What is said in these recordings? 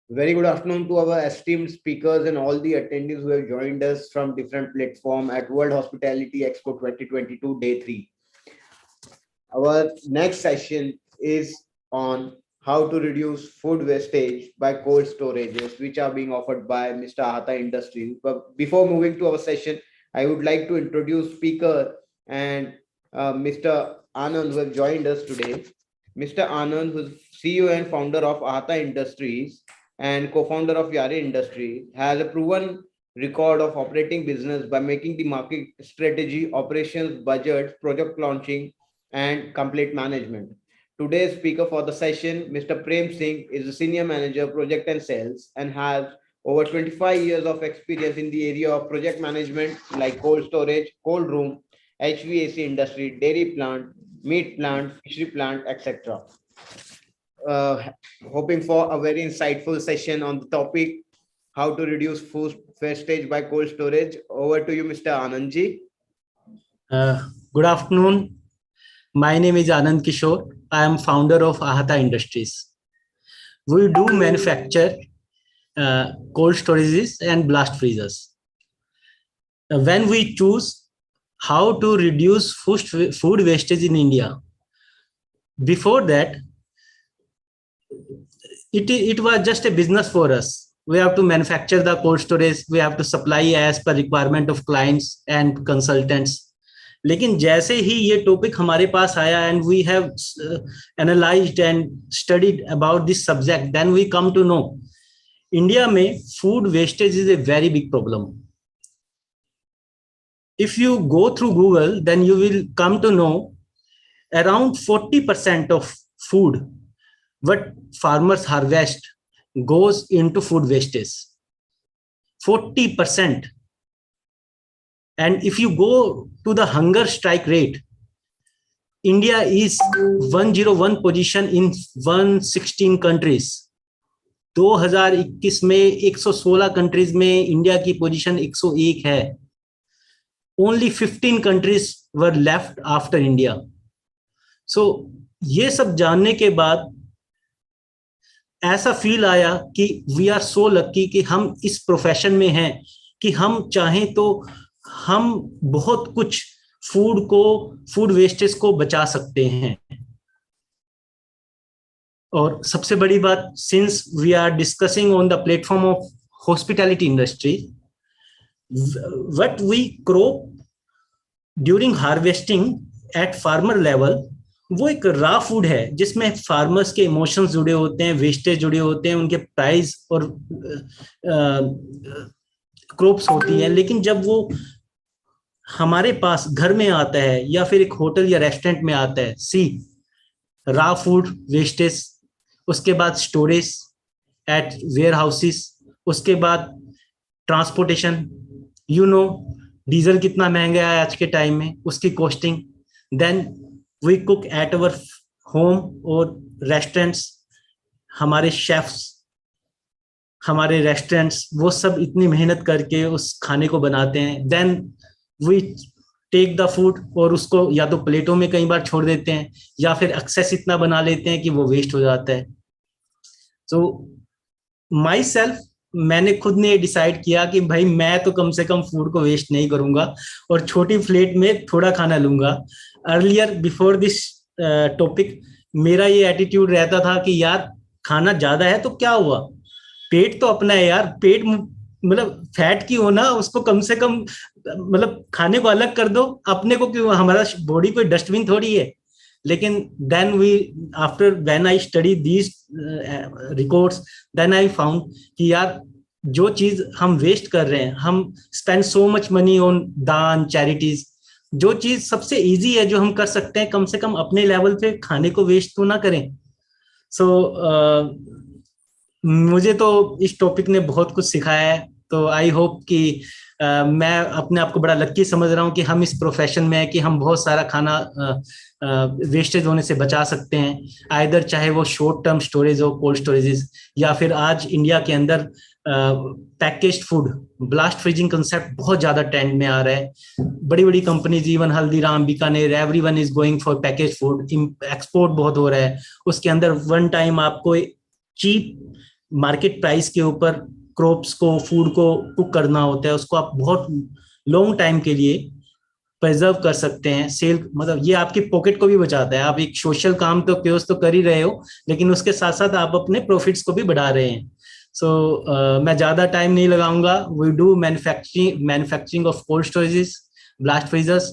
Very good afternoon to our esteemed speakers and all the attendees who have joined us from different platforms at World Hospitality Expo 2022 Day 3. Our next session is on how to reduce food wastage by cold storages, which are being offered by Mr. Ahata Industries. But before moving to our session, I would like to introduce speaker and Mr. Anand, who have joined us today. Mr. Anand, who is CEO and founder of Ahata Industries and co-founder of Yari Industries, has a proven record of operating business by making the market strategy, operations, budgets, project launching, and complete management. Today's speaker for the session, Mr. Prem Singh, is a senior manager, project and sales, and has over 25 years of experience in the area of project management like cold storage, cold room, HVAC industry, dairy plant, meat plant, fishery plant, etc. Hoping for a very insightful session on the topic how to reduce food wastage by cold storage. Over to you, Mr. Anandji. Good afternoon. My name is Anand Kishore. I am founder of Ahata Industries. We do manufacture cold storages and blast freezers. When we choose how to reduce food wastage in India, before that, it was just a business for us. We have to manufacture the cold storage. We have to supply as per requirement of clients and consultants. लेकिन जैसे ही ये topic हमारे पास आया and we have analyzed and studied about this subject, then we come to know India में food wastage is a very big problem. If you go through Google, then you will come to know around 40% of food what farmers harvest goes into food wastage. 40%. And if you go to the hunger strike rate, India is 101 position in 116 countries. 2021 में 116 countries में India की position 101 है. Only 15 countries were left after India. So ये सब जानने के बाद ऐसा फील आया कि we are so lucky कि हम इस प्रोफेशन में हैं कि हम चाहें तो हम बहुत कुछ फूड वेस्टेज को बचा सकते हैं. और सबसे बड़ी बात, since we are discussing on the platform of hospitality industry, what we crop during harvesting at farmer level, वो एक रॉ फूड है जिसमें फार्मर्स के इमोशंस जुड़े होते हैं, वेस्टेज जुड़े होते हैं, उनके प्राइस और क्रॉप्स होती हैं. लेकिन जब वो हमारे पास घर में आता है या फिर एक होटल या रेस्टोरेंट में आता है, सी रॉ फूड वेस्टेज, उसके बाद स्टोरेज एट वेयर हाउसेस, उसके बाद ट्रांसपोर्टेशन, यू नो डीजल कितना महंगा है आज के टाइम में, उसकी costing, then we cook at our home और रेस्टोरेंट्स, हमारे शेफ्स, हमारे रेस्टोरेंट्स, वो सब इतनी मेहनत करके उस खाने को बनाते हैं. Then we take the food और उसको या तो प्लेटों में कई बार छोड़ देते हैं या फिर एक्सेस इतना बना लेते हैं कि वो वेस्ट हो जाता है. सो माई सेल्फ, मैंने खुद ने डिसाइड किया कि भाई मैं तो कम से कम फूड को वेस्ट नहीं करूंगा और छोटी प्लेट में थोड़ा खाना लूंगा. अर्लियर बिफोर दिस टॉपिक मेरा ये एटीट्यूड रहता था कि यार खाना ज्यादा है तो क्या हुआ, पेट तो अपना है यार, पेट मतलब फैट की होना, उसको कम से कम मतलब खाने को अलग कर दो, अपने को क्यों, हमारा बॉडी कोई डस्टबिन थोड़ी है. लेकिन then we after when I study these records, then I found कि यार जो चीज हम वेस्ट कर रहे हैं, हम spend so much money on दान, चैरिटीज, जो चीज सबसे इजी है जो हम कर सकते हैं, कम से कम अपने लेवल पे खाने को वेस्ट तो ना करें। सो मुझे तो इस टॉपिक ने बहुत कुछ सिखाया है। तो आई होप कि मैं अपने आप को बड़ा लक्की समझ रहा हूँ कि हम इस प्रोफेशन में है कि हम बहुत सारा खाना वेस्टेज होने से बचा सकते हैं। आइदर चाहे वो शॉर्ट टर्म स्टोरेज हो, कोल्ड स्टोरेजेस, या फिर आज इंडिया के अंदर packaged food, blast freezing concept बहुत ज्यादा ट्रेंड में आ रहा है। बड़ी बड़ी companies, even Haldiram, Bikaner, everyone is going for package food. Export बहुत हो रहा है। उसके अंदर वन टाइम आपको चीप मार्केट प्राइस के ऊपर क्रॉप्स को, फूड को कुक करना होता है। उसको आप बहुत लॉन्ग टाइम के लिए प्रिजर्व कर सकते हैं। सेल मतलब ये आपकी पॉकेट को भी बचाता है। आप एक सोशल काम तो क्योस तो कर ही रहे हो, लेकिन उसके साथ साथ आप अपने प्रॉफिट्स को भी बढ़ा रहे हैं। सो मैं ज्यादा टाइम नहीं लगाऊंगा। We do manufacturing of cold storages, blast freezers,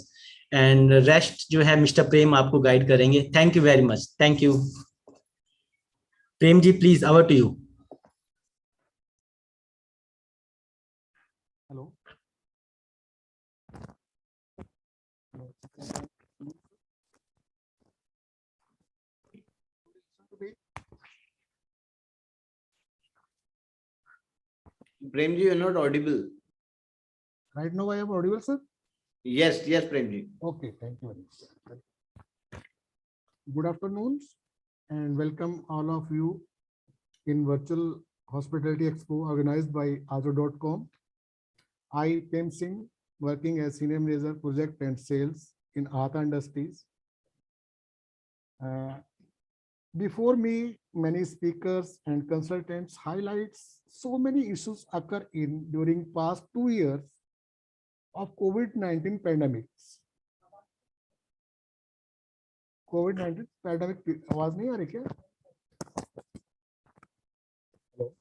and rest जो है मिस्टर प्रेम आपको गाइड करेंगे। Thank you very much. Thank you. Prem ji, please over to you. Hello. Premji, you're not audible. Right now I am audible, sir. Yes, yes, Premji. Okay, thank you very much. Good afternoon and welcome all of you in virtual hospitality expo organized by Aajjo.com. I, Prem Singh, working as senior manager project and sales in Aata Industries. Before me, many speakers and consultants highlights so many issues occur in during past 2 years of COVID-19 pandemics. COVID-19 pandemic आवाज नहीं आ रही क्या? Hello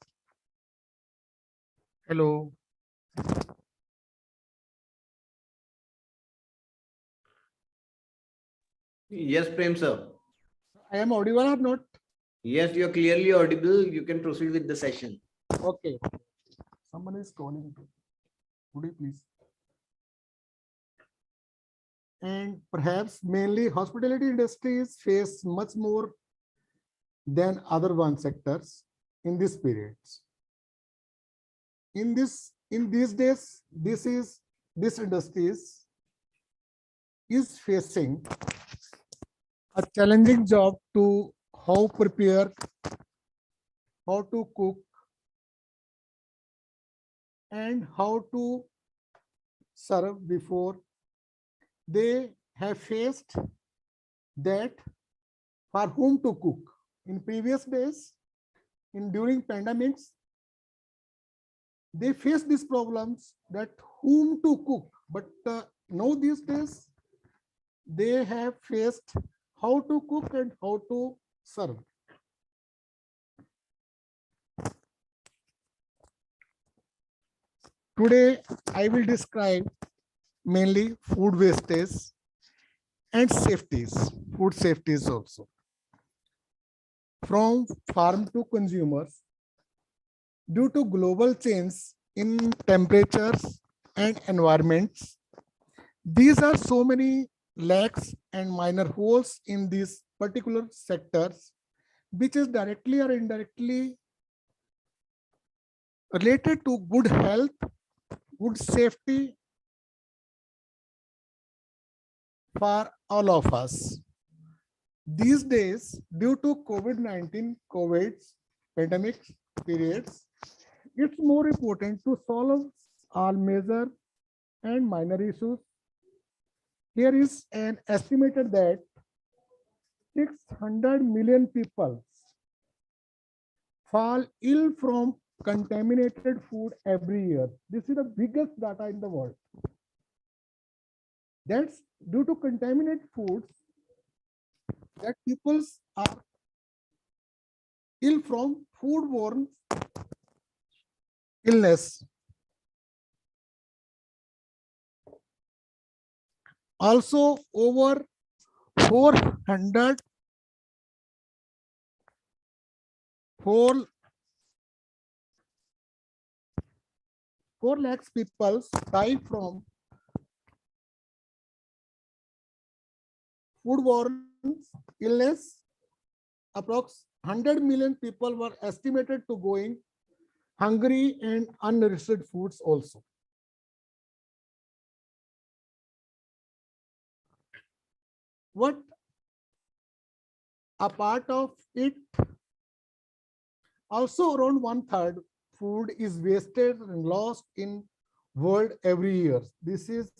hello Yes, Prem sir. I am audible or not? Yes, you're clearly audible. You can proceed with the session. Okay. Someone is calling. Would you please? And perhaps mainly hospitality industries face much more than other one sectors in this period. In these days, this industries is facing a challenging job to how prepare, how to cook, and how to serve before they have faced that for whom to cook. In previous days, during pandemics, they faced these problems that whom to cook. But now these days, they have faced how to cook and how to serve. Today, I will describe mainly food wastage and safeties, food safeties also. From farm to consumers, due to global change in temperatures and environments, these are so many lacks and minor holes in these particular sectors, which is directly or indirectly related to good health, good safety for all of us. These days, due to COVID-19 pandemic periods, it's more important to solve all major and minor issues. Here is an estimated that 600 million people fall ill from contaminated food every year. This is the biggest data in the world. That's due to contaminated foods that people are ill from foodborne illness. Also, over 400 4 4 lakhs people die from foodborne illness, approx 100 million people were estimated to going hungry and unnourished foods also. What a part of it, also around 1/3 food is wasted and lost in world every year. This is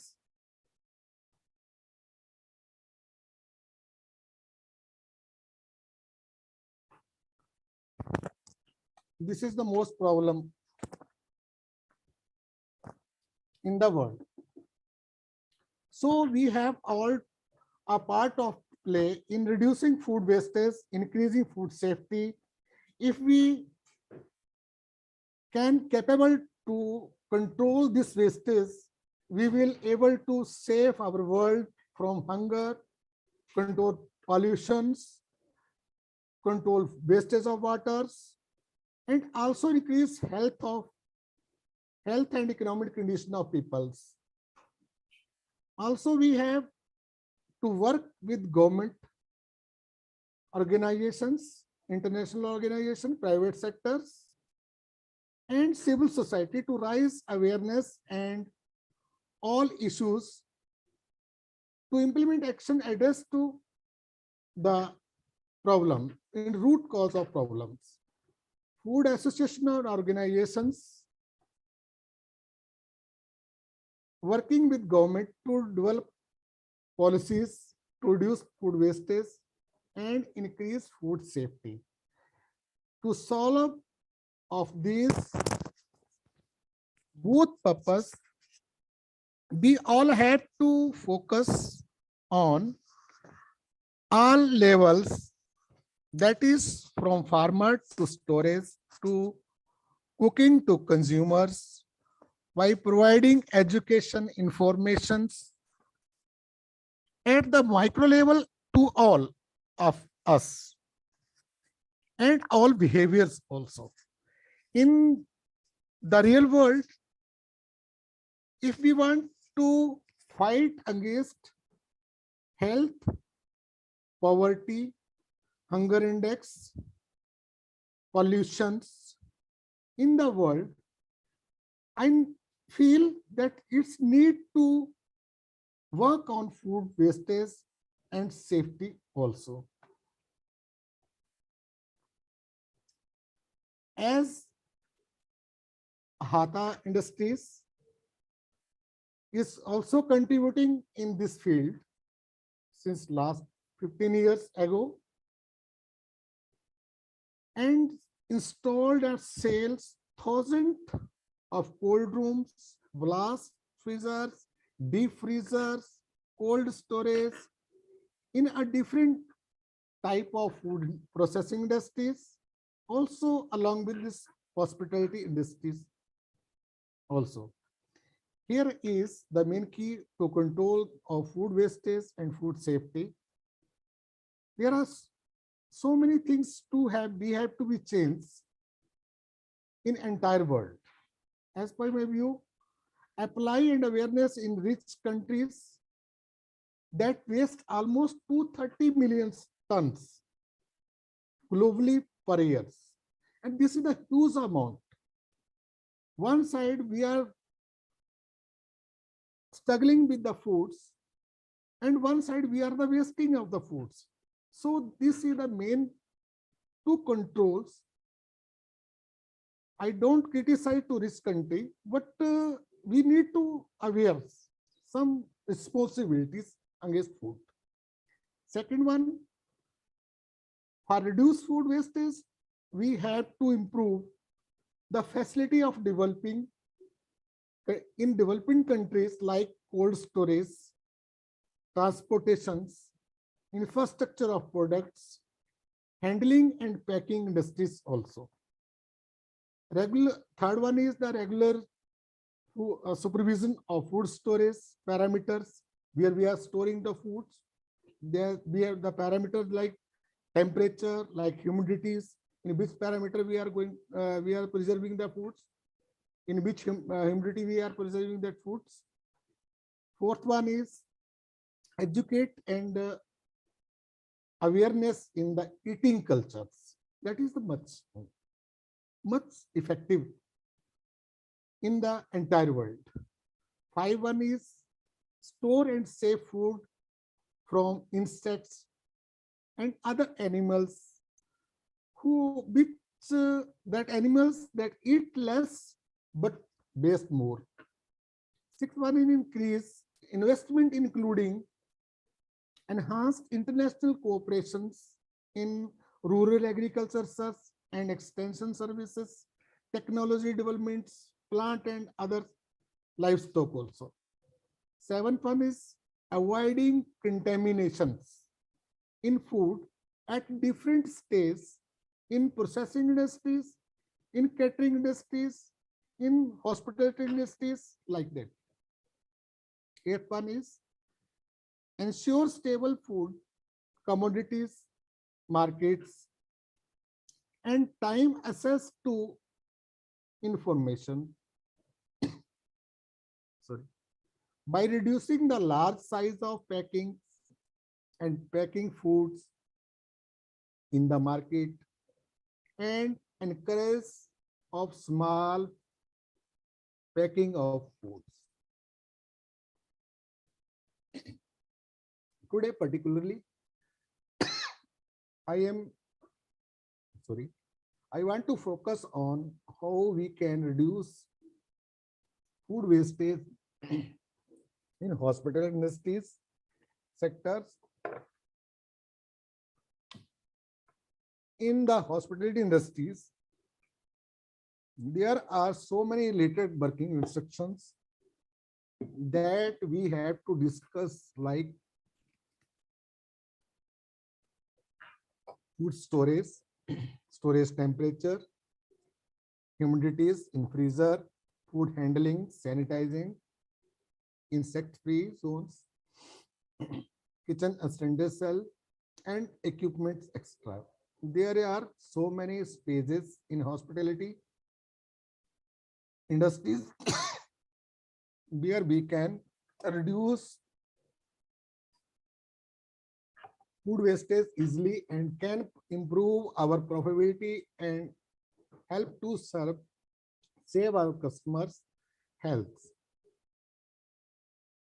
the most problem in the world. So we have all a part of play in reducing food wastage, increasing food safety. If we can capable to control this wastage, we will able to save our world from hunger, control pollutions, control wastage of waters, and also increase health and economic condition of peoples. Also, we have to work with government organizations, international organizations, private sectors, and civil society to raise awareness and all issues to implement action address to the problem in root cause of problems. Food association or organizations working with government to develop policies to reduce food wastage and increase food safety. To solve of these both purpose, we all had to focus on all levels, that is from farmer to storage to cooking to consumers, by providing education informations at the micro level to all of us and all behaviors also. In the real world, if we want to fight against health, poverty, hunger index, pollutions in the world, I feel that it's need to work on food wastage and safety also. As Hatha Industries is also contributing in this field since last 15 years ago and installed and sales thousands of cold rooms, blast freezers, deep freezers, cold storage in a different type of food processing industries, also along with this hospitality industries also. Here is the main key to control of food wastage and food safety. There are so many things we have to be changed in entire world. As per my view, apply and awareness in rich countries that waste almost 230 million tons globally per year. And this is a huge amount. One side, we are struggling with the foods, and one side, we are the wasting of the foods. So this is the main two controls. I don't criticize to rich country, but we need to aware some responsibilities against food. Second one, for reduced food wastage, we have to improve the facility of developing in developing countries like cold storage, transportations, infrastructure of products, handling and packing industries also. Third one is the regular supervision of food storage parameters, where we are storing the foods. There we have the parameters like temperature, like humidities, in which parameter we are preserving the foods, in which humidity we are preserving that foods. Fourth one is educate and awareness in the eating cultures. That is the much effective in the entire world. 5.1 is store and save food from insects and other animals that animals that eat less but waste more. 6.1 is increase investment including enhanced international cooperations in rural agriculture research and extension services, technology developments, plant and other livestock also. 7.1 is avoiding contaminations in food at different stages in processing industries, in catering industries, in hospitality industries, like that. 8.1 is ensure stable food, commodities, markets, and time access to information. Sorry. By reducing the large size of packing and packing foods in the market and encourage of small packing of foods. Today particularly, I want to focus on how we can reduce food wastage in hospital industries sectors. In the hospitality industries, there are so many related working instructions that we have to discuss, like food storage, storage temperature, humidities in freezer, food handling, sanitizing, insect-free zones, kitchen utensil, and equipment extra. There are so many spaces in hospitality industries where we can reduce food wastage easily and can improve our profitability and help to save our customers' health.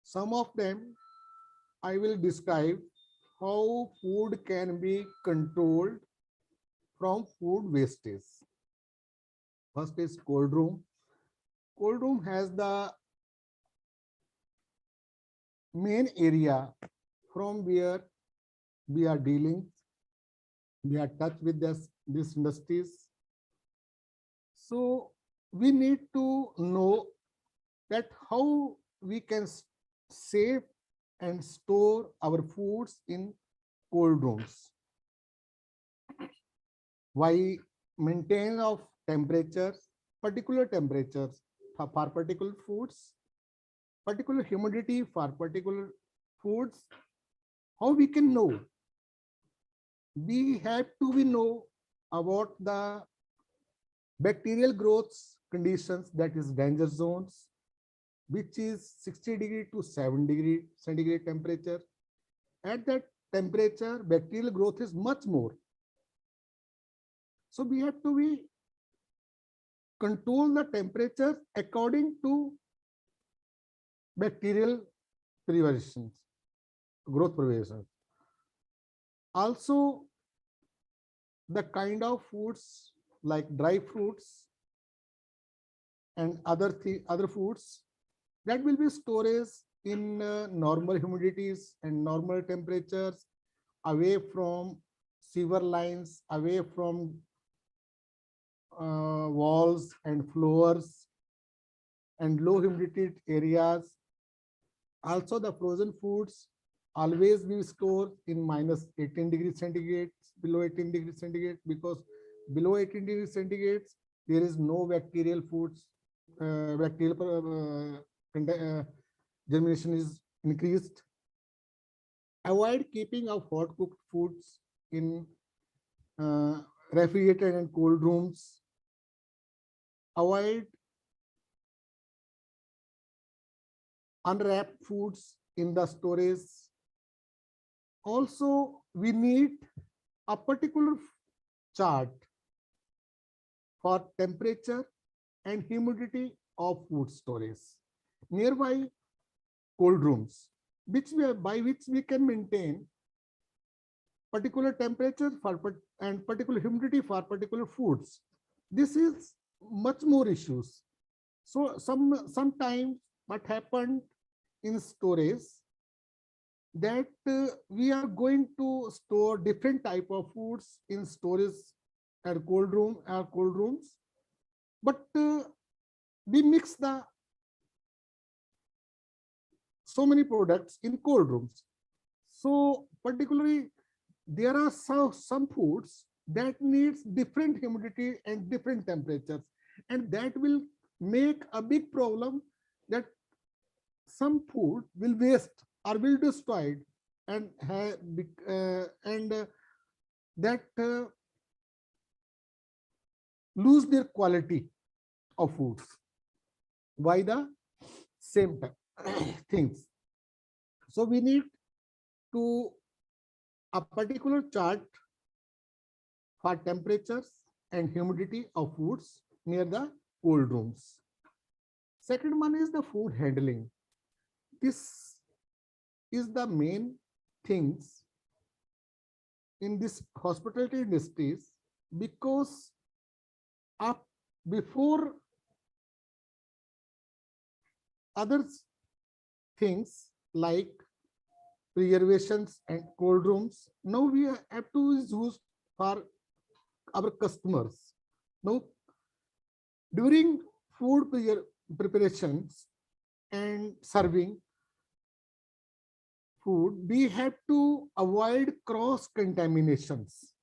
Some of them I will describe how food can be controlled from food wastage. First is cold room. Cold room has the main area from where we are dealing, we are touch with these industries. So we need to know that how we can save and store our foods in cold rooms. Why maintain of temperatures, particular temperatures for particular foods, particular humidity for particular foods. How we can know? We have to know about the bacterial growth conditions, that is danger zones, which is 60 to 7 centigrade temperature. At that temperature, bacterial growth is much more. So we have to control the temperature according to bacterial preventions, growth prevention. Also, the kind of foods like dry fruits and other foods that will be storage in normal humidities and normal temperatures, away from sewer lines, away from walls and floors and low humidity areas. Also, the frozen foods always be stored in minus 18 degrees centigrade, below 18 degrees centigrade, because below 18 degrees centigrade, there is no bacterial foods, germination is increased. Avoid keeping of hot cooked foods in refrigerated and cold rooms. Avoid unwrapped foods in the storage. Also, we need a particular chart for temperature and humidity of food storage nearby cold rooms, by which we can maintain particular temperature and particular humidity for particular foods. This is much more issues. So sometimes what happened in storage, that we are going to store different type of foods in storage at cold rooms, but we mix the so many products in cold rooms. So particularly there are some foods that needs different humidity and different temperatures, and that will make a big problem, that some food will waste or will destroyed, and that lose their quality of foods by the same time things. So we need to a particular chart for temperatures and humidity of foods near the cold rooms. Second one is the food handling. This is the main things in this hospitality industries, because up before other things like preservations and cold rooms, now we have to use for our customers. Now during food preparations and serving food, we have to avoid cross contaminations.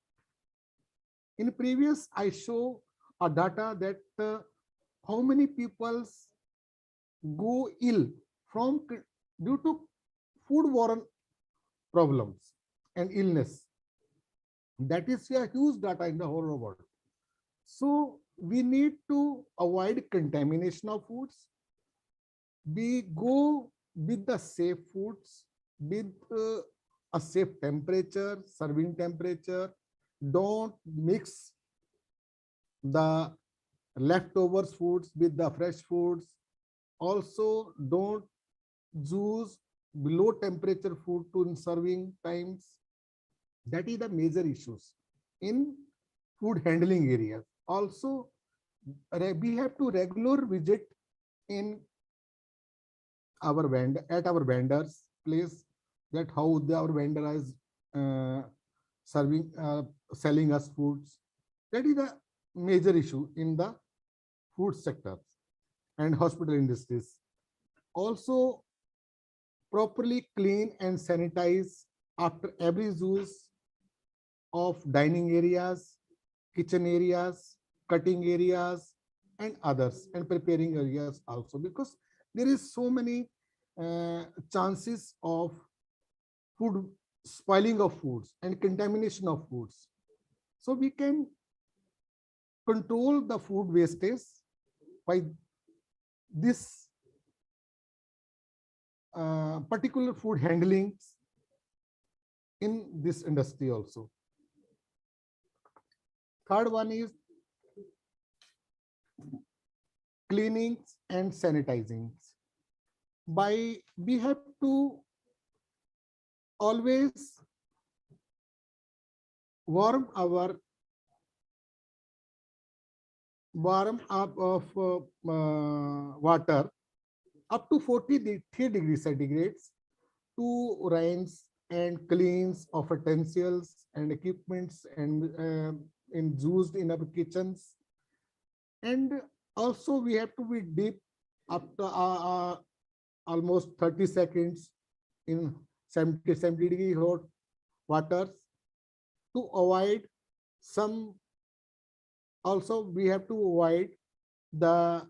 In previous I show a data that how many people go ill from due to food-borne problems and illness. That is a huge data in the whole world. So we need to avoid contamination of foods. We go with the safe foods, with a safe temperature, serving temperature. Don't mix the leftovers foods with the fresh foods. Also, don't use below temperature food to serving times. That is the major issues in food handling areas. Also, we have to regular visit in our vendors place, that how our vendor is selling us foods. That is the major issue in the food sector and hospital industries. Also, properly clean and sanitize after every use of dining areas, kitchen areas, cutting areas, and others, and preparing areas also, because there is so many chances of food spoiling of foods and contamination of foods. So we can control the food wastage by this particular food handling in this industry also. Third one is cleaning and sanitizing. We have to always warm up of water up to 43 degrees centigrade to rinse and cleans of utensils and equipments and used in our kitchens. And also we have to be deep up to almost 30 seconds in 70 degree hot waters to avoid some. Also we have to avoid the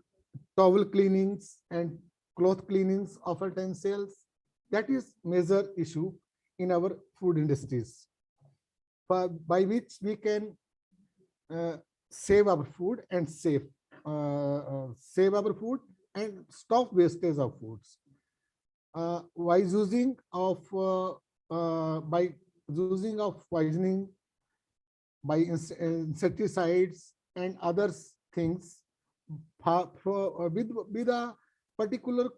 towel cleanings and cloth cleanings of utensils. That is major issue in our food industries, by which we can save our food and save our food and stop wastage of foods. By using of by using of poisoning by insecticides and other things with a particular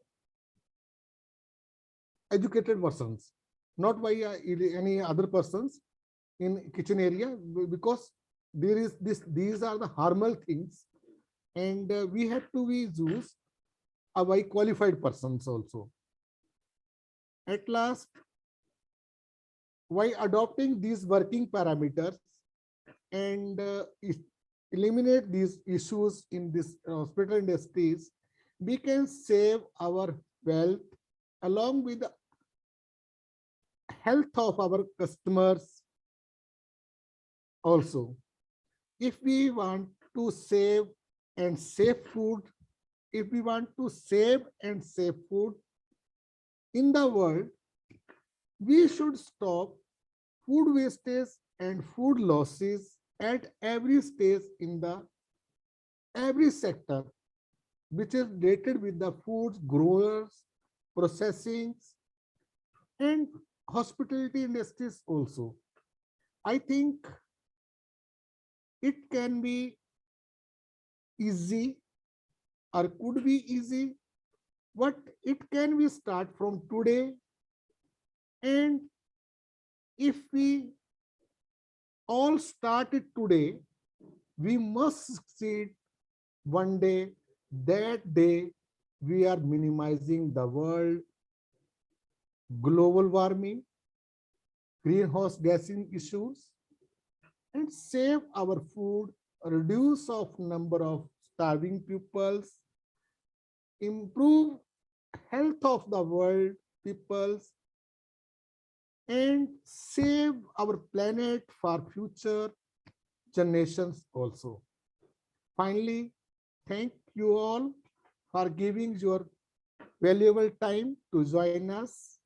educated persons, not by any other persons in kitchen area, because there is this, these are the harmful things, and we have to be used by qualified persons also. At last, by adopting these working parameters and eliminate these issues in this hospital industries, we can save our wealth along with the health of our customers also. If we want to save and save food, if we want to save and save food in the world, we should stop food wastage and food losses at every stage in the every sector, which is related with the foods growers, processing, and hospitality industries also. I think it can be easy or could be easy, but it can be start from today. And if we all start it today, we must succeed one day. That day, we are minimizing the world global warming, greenhouse gassing issues, and save our food, reduce of number of starving pupils, improve health of the world peoples, and save our planet for future generations also. Finally, thank you all for giving your valuable time to join us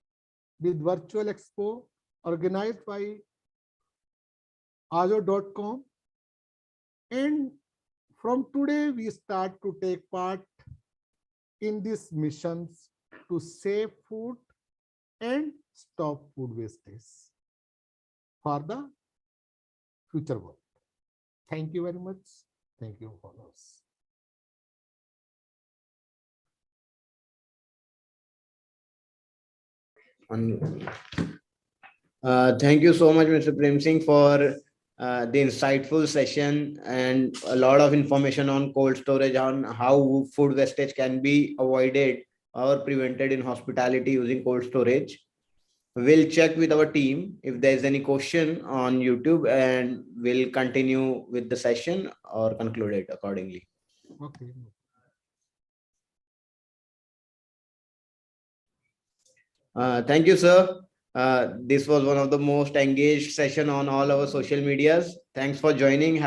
with virtual expo organized by Aajjo.com. And from today, we start to take part in these missions to save food and stop food wastage for the future world. Thank you very much. Thank you, followers. Thank you so much, Mr. Prem Singh, for the insightful session and a lot of information on cold storage, on how food wastage can be avoided or prevented in hospitality using cold storage. We'll check with our team if there's any question on YouTube, and we'll continue with the session or conclude it accordingly. Okay. Thank you, sir. This was one of the most engaged session on all our social medias. Thanks for joining.